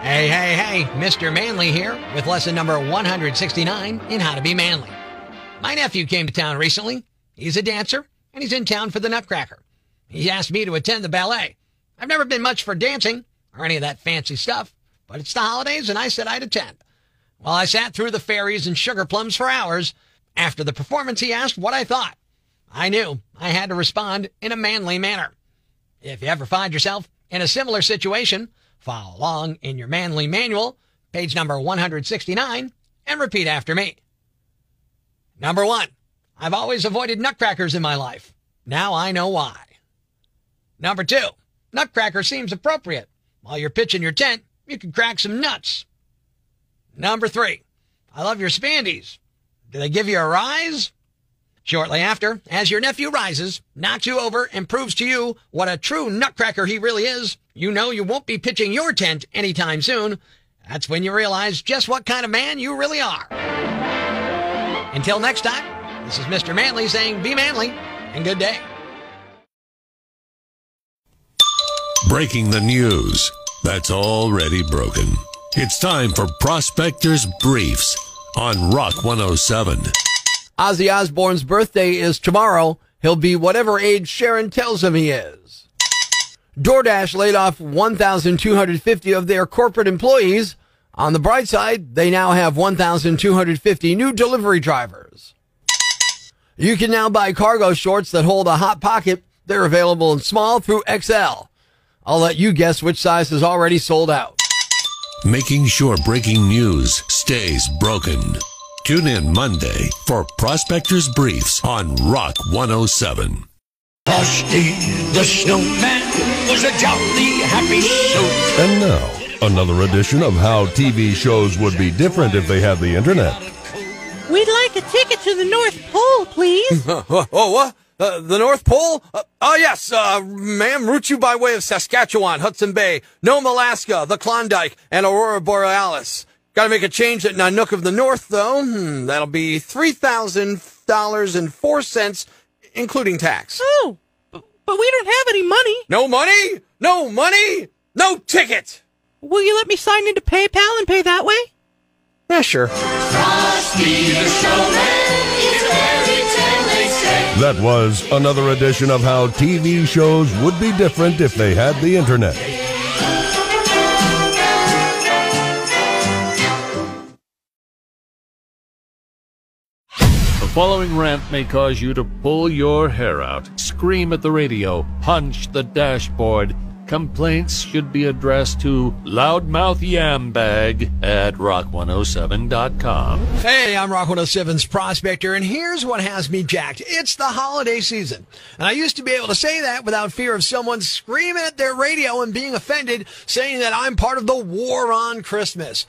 Hey, Mr. Manly here with lesson number 169 in How to Be Manly. My nephew came to town recently. He's a dancer, and he's in town for the Nutcracker. He asked me to attend the ballet. I've never been much for dancing or any of that fancy stuff, but it's the holidays, and I said I'd attend. Well, I sat through the fairies and sugar plums for hours. After the performance, he asked what I thought. I knew I had to respond in a manly manner. If you ever find yourself in a similar situation, follow along in your manly manual, page number 169, and repeat after me. Number 1, I've always avoided nutcrackers in my life. Now I know why. Number 2, nutcracker seems appropriate. While you're pitching your tent, you can crack some nuts. Number 3, I love your spandies. Do they give you a rise? Shortly after, as your nephew rises, knocks you over, and proves to you what a true nutcracker he really is, you know you won't be pitching your tent anytime soon. That's when you realize just what kind of man you really are. Until next time, this is Mr. Manly saying be manly, and good day. Breaking the news that's already broken. It's time for Prospector's Briefs on Rock 107. Ozzy Osbourne's birthday is tomorrow. He'll be whatever age Sharon tells him he is. DoorDash laid off 1,250 of their corporate employees. On the bright side, they now have 1,250 new delivery drivers. You can now buy cargo shorts that hold a hot pocket. They're available in small through XL. I'll let you guess which size is already sold out. Making sure breaking news stays broken. Tune in Monday for Prospector's Briefs on Rock 107. Frosty the Snowman was a jolly happy soul. And now, another edition of How TV Shows Would Be Different If They Had the Internet. We'd like a ticket to the North Pole, please. What? The North Pole? Yes, ma'am. Route you by way of Saskatchewan, Hudson Bay, Nome, Alaska, the Klondike, and Aurora Borealis. Gotta make a change at Nanook of the North, though. That'll be $3,000.04, including tax. Oh, but we don't have any money. No money? No money? No ticket! Will you let me sign into PayPal and pay that way? Yeah, sure. Frosty the Snowman is a fairy tale, they say. That was another edition of How TV Shows Would Be Different If They Had the Internet. The following rant may cause you to pull your hair out, scream at the radio, punch the dashboard. Complaints should be addressed to Loudmouth Yambag at rock107.com. Hey, I'm Rock 107's Prospector, and here's what has me jacked. It's the holiday season. And I used to be able to say that without fear of someone screaming at their radio and being offended, saying that I'm part of the war on Christmas.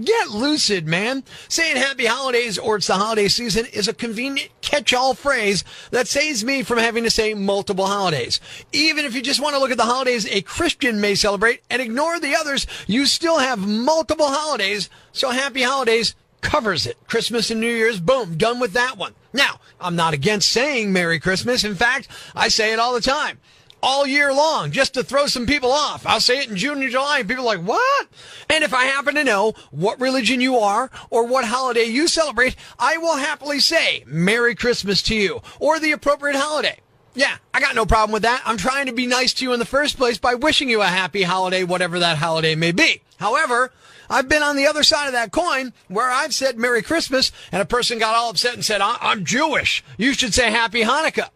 Get lucid, man. Saying happy holidays or it's the holiday season is a convenient catch-all phrase that saves me from having to say multiple holidays. Even if you just want to look at the holidays a Christian may celebrate and ignore the others, you still have multiple holidays, so happy holidays covers it. Christmas and New Year's, boom, done with that one. Now, I'm not against saying Merry Christmas. In fact, I say it all the time. All year long, just to throw some people off. I'll say it in June and July, and people are like, what? And if I happen to know what religion you are or what holiday you celebrate, I will happily say Merry Christmas to you or the appropriate holiday. Yeah, I got no problem with that. I'm trying to be nice to you in the first place by wishing you a happy holiday, whatever that holiday may be. However, I've been on the other side of that coin where I've said Merry Christmas and a person got all upset and said, I'm Jewish. You should say Happy Hanukkah.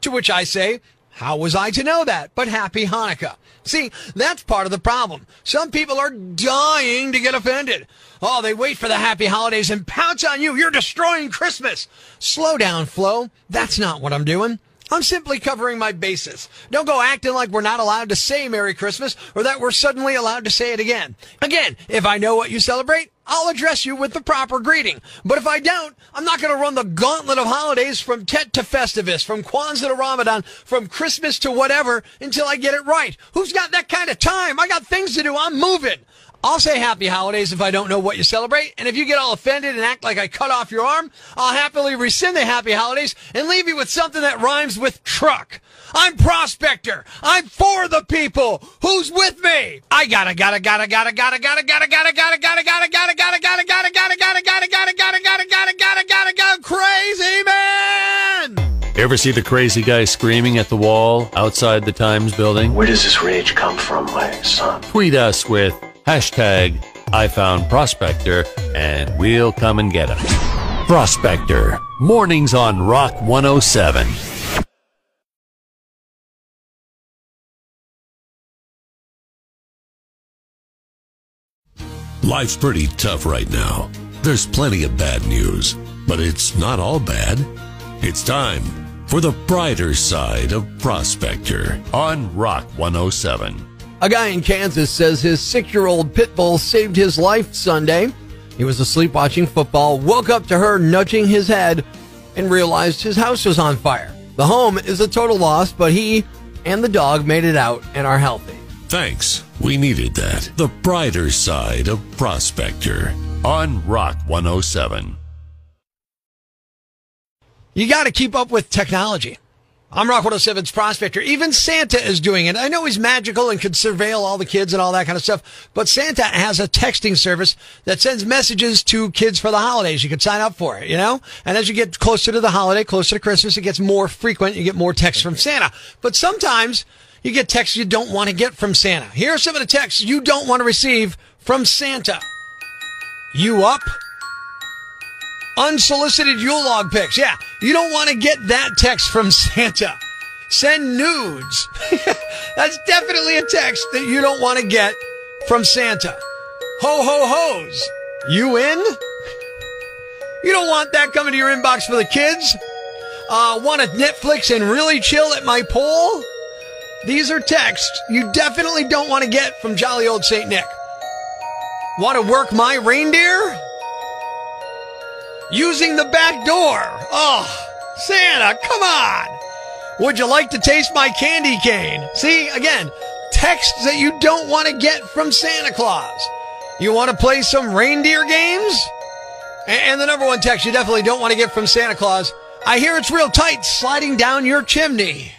To which I say, how was I to know that? But happy Hanukkah. See, that's part of the problem. Some people are dying to get offended. Oh, they wait for the happy holidays and pounce on you. You're destroying Christmas. Slow down, Flo. That's not what I'm doing. I'm simply covering my bases. Don't go acting like we're not allowed to say Merry Christmas or that we're suddenly allowed to say it again. Again, if I know what you celebrate, I'll address you with the proper greeting. But if I don't, I'm not going to run the gauntlet of holidays from Tet to Festivus, from Kwanzaa to Ramadan, from Christmas to whatever until I get it right. Who's got that kind of time? I got things to do. I'm moving. I'll say happy holidays if I don't know what you celebrate. And if you get all offended and act like I cut off your arm, I'll happily rescind the happy holidays and leave you with something that rhymes with truck. I'm Prospector. I'm for the people. Who's with me? I gotta crazy man. Ever see the crazy guy screaming at the wall outside the Times building? Where does this rage come from, my son? Tweet us with hashtag I found Prospector and we'll come and get him. Prospector, mornings on Rock 107. Life's pretty tough right now. There's plenty of bad news, but it's not all bad. It's time for the brighter side of Prospector on Rock 107. A guy in Kansas says his 6-year-old pit bull saved his life Sunday. He was asleep watching football, woke up to her nudging his head, and realized his house was on fire. The home is a total loss, but he and the dog made it out and are healthy. Thanks. We needed that. The brighter side of Prospector on Rock 107. You got to keep up with technology. I'm Rock 107's Prospector. Even Santa is doing it. I know he's magical and could surveil all the kids and all that kind of stuff, but Santa has a texting service that sends messages to kids for the holidays. You can sign up for it, you know? And as you get closer to the holiday, closer to Christmas, it gets more frequent. You get more texts from Santa. But sometimes you get texts you don't want to get from Santa. Here are some of the texts you don't want to receive from Santa. You up? Unsolicited Yule log pics. Yeah, you don't want to get that text from Santa. Send nudes. That's definitely a text that you don't want to get from Santa. Ho, ho, ho's. You in? You don't want that coming to your inbox for the kids? Want to Netflix and really chill at my pool? These are texts you definitely don't want to get from jolly old St. Nick. Want to work my reindeer? Using the back door. Oh, Santa, come on. Would you like to taste my candy cane? See, again, texts that you don't want to get from Santa Claus. You want to play some reindeer games? And the number one text you definitely don't want to get from Santa Claus. I hear it's real tight sliding down your chimney.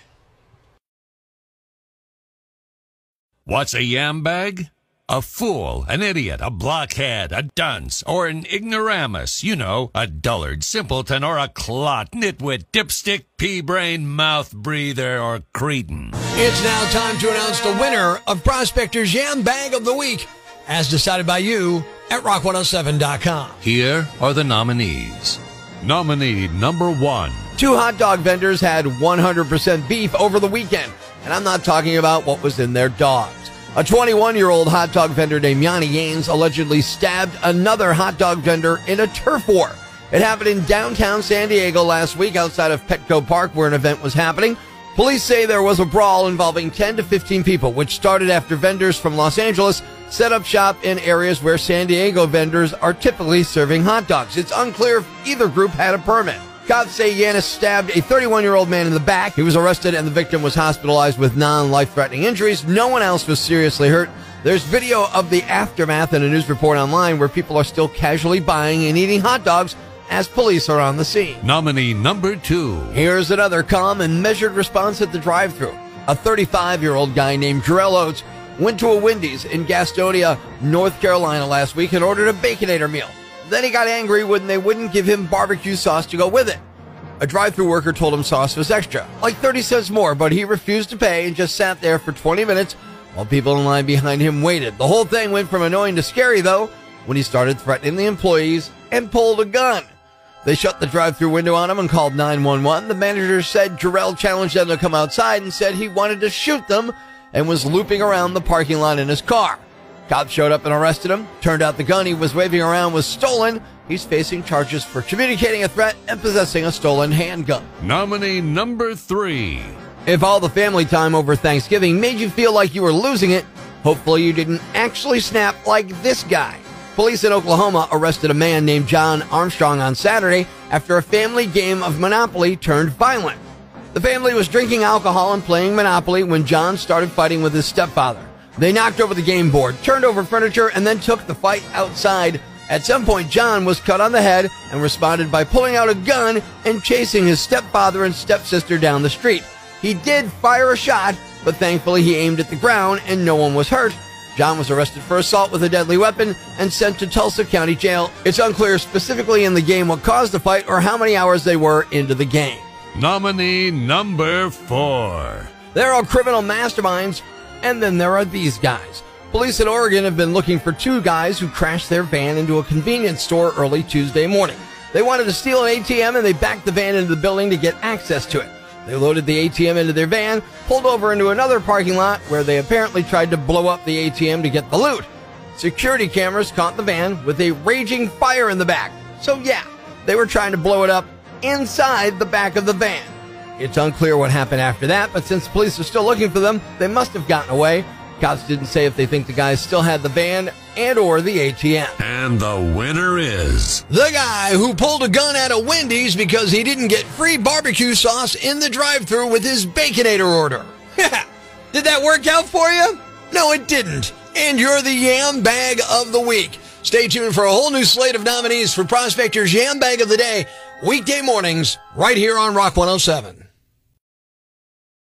What's a yambag? A fool, an idiot, a blockhead, a dunce, or an ignoramus. You know, a dullard, simpleton, or a clot, nitwit, dipstick, pea-brain, mouth breather, or cretin. It's now time to announce the winner of Prospector's Yambag of the Week, as decided by you at rock107.com. Here are the nominees. Nominee number 1. 2 hot dog vendors had 100% beef over the weekend, and I'm not talking about what was in their dogs. A 21-year-old hot dog vendor named Yanni Gaines allegedly stabbed another hot dog vendor in a turf war. It happened in downtown San Diego last week outside of Petco Park where an event was happening. Police say there was a brawl involving 10 to 15 people, which started after vendors from Los Angeles set up shop in areas where San Diego vendors are typically serving hot dogs. It's unclear if either group had a permit. Cops say Yanis stabbed a 31-year-old man in the back. He was arrested and the victim was hospitalized with non-life-threatening injuries. No one else was seriously hurt. There's video of the aftermath and a news report online where people are still casually buying and eating hot dogs as police are on the scene. Nominee number 2. Here's another calm and measured response at the drive-thru. A 35-year-old guy named Jarrell Oates went to a Wendy's in Gastonia, North Carolina last week and ordered a Baconator meal. Then he got angry when they wouldn't give him barbecue sauce to go with it. A drive-thru worker told him sauce was extra, like 30 cents more, but he refused to pay and just sat there for 20 minutes while people in line behind him waited. The whole thing went from annoying to scary, though, when he started threatening the employees and pulled a gun. They shut the drive-thru window on him and called 911. The manager said Jarrell challenged them to come outside and said he wanted to shoot them and was looping around the parking lot in his car. Cops showed up and arrested him. Turned out the gun he was waving around was stolen. He's facing charges for communicating a threat and possessing a stolen handgun. Nominee number 3. If all the family time over Thanksgiving made you feel like you were losing it, hopefully you didn't actually snap like this guy. Police in Oklahoma arrested a man named John Armstrong on Saturday after a family game of Monopoly turned violent. The family was drinking alcohol and playing Monopoly when John started fighting with his stepfather. They knocked over the game board, turned over furniture, and then took the fight outside. At some point, John was cut on the head and responded by pulling out a gun and chasing his stepfather and stepsister down the street. He did fire a shot, but thankfully he aimed at the ground and no one was hurt. John was arrested for assault with a deadly weapon and sent to Tulsa County Jail. It's unclear specifically in the game what caused the fight or how many hours they were into the game. Nominee number 4. There are criminal masterminds, and then there are these guys. Police in Oregon have been looking for 2 guys who crashed their van into a convenience store early Tuesday morning. They wanted to steal an ATM and they backed the van into the building to get access to it. They loaded the ATM into their van, pulled over into another parking lot where they apparently tried to blow up the ATM to get the loot. Security cameras caught the van with a raging fire in the back. So yeah, they were trying to blow it up inside the back of the van. It's unclear what happened after that, but since police are still looking for them, they must have gotten away. Cops didn't say if they think the guys still had the van and or the ATM. And the winner is the guy who pulled a gun out of Wendy's because he didn't get free barbecue sauce in the drive-thru with his Baconator order. Did that work out for you? No, it didn't. And you're the Yambag of the Week. Stay tuned for a whole new slate of nominees for Prospector's Yambag of the Day, weekday mornings, right here on Rock 107.